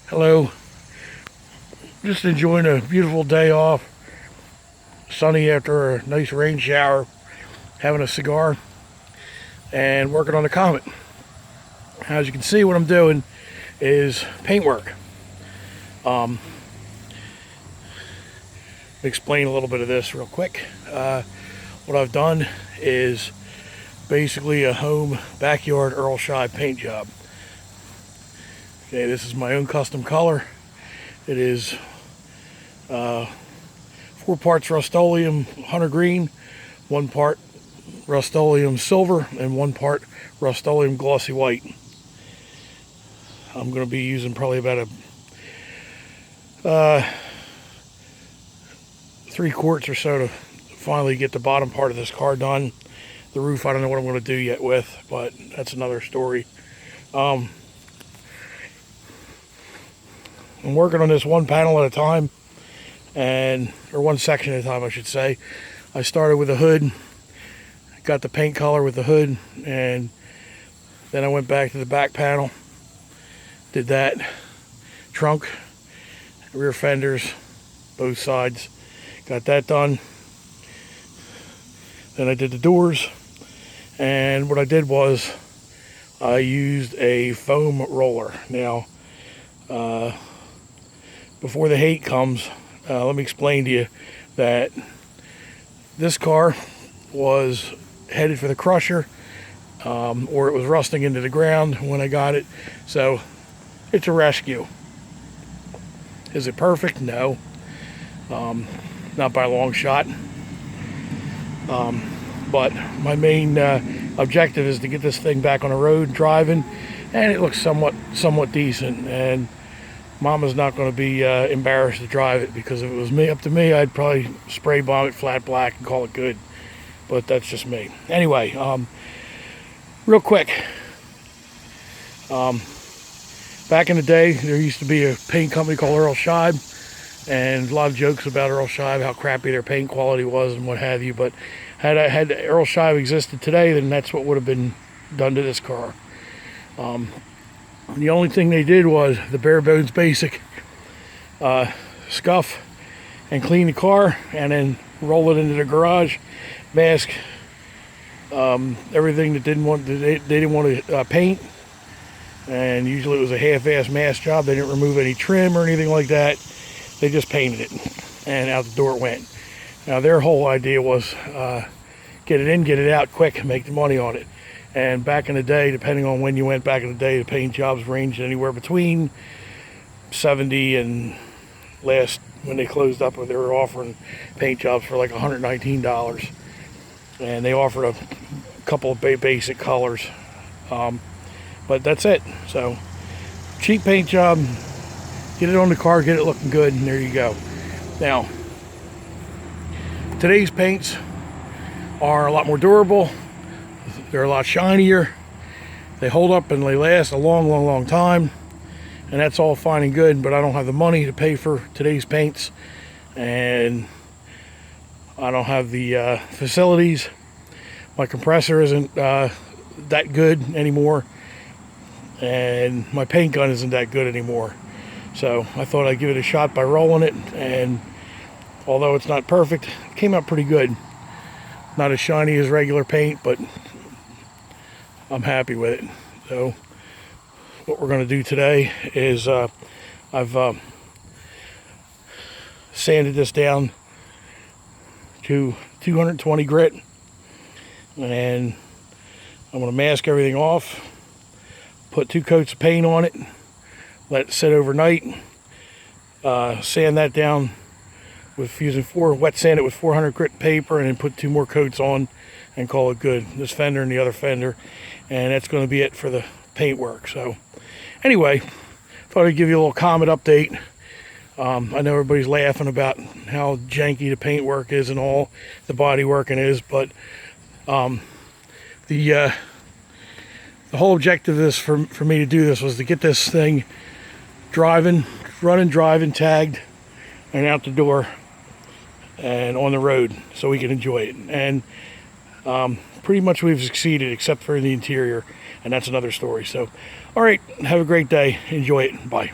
Hello. Just enjoying a beautiful day off. Sunny after a nice rain shower. Having a cigar and working on the Comet. As you can see, what I'm doing is paint work. Explain a little bit of this real quick. What I've done is basically a home backyard Earl Scheib paint job. Okay, this is my own custom color. It is 4 parts Rust-Oleum Hunter Green, 1 part Rust-Oleum Silver, and 1 part Rust-Oleum Glossy White. I'm going to be using probably about a 3 quarts or so to finally get the bottom part of this car done. The roof, I don't know what I'm going to do yet with, but that's another story. I'm working on this one panel at a time, or one section at a time, I should say. I started with the hood, got the paint color with the hood, and then I went back to the back panel, did that, trunk, rear fenders, both sides, got that done. Then I did the doors, and what I did was I used a foam roller. Now, before the hate comes, let me explain to you that this car was headed for the crusher, or it was rusting into the ground when I got it. So it's a rescue. Is it perfect? No. Not by a long shot. But my main objective is to get this thing back on the road driving, and it looks somewhat decent. And Mama's not going to be embarrassed to drive it, because if it was up to me, I'd probably spray bomb it flat black and call it good. But that's just me. Anyway, real quick. Back in the day, there used to be a paint company called Earl Scheib, and a lot of jokes about Earl Scheib, how crappy their paint quality was and what have you. But had Earl Scheib existed today, then that's what would have been done to this car. The only thing they did was the bare bones basic scuff and clean the car, and then roll it into the garage, mask everything that they didn't want to paint. And usually it was a half-ass mask job. They didn't remove any trim or anything like that. They just painted it, and out the door it went. Now their whole idea was get it in, get it out quick, make the money on it. And back in the day, depending on when you went back in the day, the paint jobs ranged anywhere between 70 and last, when they closed up, they were offering paint jobs for like $119. And they offered a couple of basic colors. But that's it. So, cheap paint job, get it on the car, get it looking good, and there you go. Now, today's paints are a lot more durable. They're a lot shinier. They hold up and they last a long time. And that's all fine and good, but I don't have the money to pay for today's paints. And I don't have the facilities. My compressor isn't that good anymore. And my paint gun isn't that good anymore. So I thought I'd give it a shot by rolling it. And although it's not perfect, it came out pretty good. Not as shiny as regular paint, but I'm happy with it. So what we're going to do today is I've sanded this down to 220 grit, and I'm going to mask everything off, put 2 coats of paint on it, let it sit overnight, sand that down with using wet sand it with 400 grit paper, and then put 2 more coats on and call it good. This fender and the other fender, and that's going to be it for the paint work. So anyway, thought I'd give you a little Comet update. I know everybody's laughing about how janky the paint work is and all the body working is, but the whole objective of this for me to do this was to get this thing driving, tagged, and out the door and on the road so we can enjoy it. And pretty much we've succeeded, except for the interior, and that's another story. So, all right, have a great day. Enjoy it. Bye.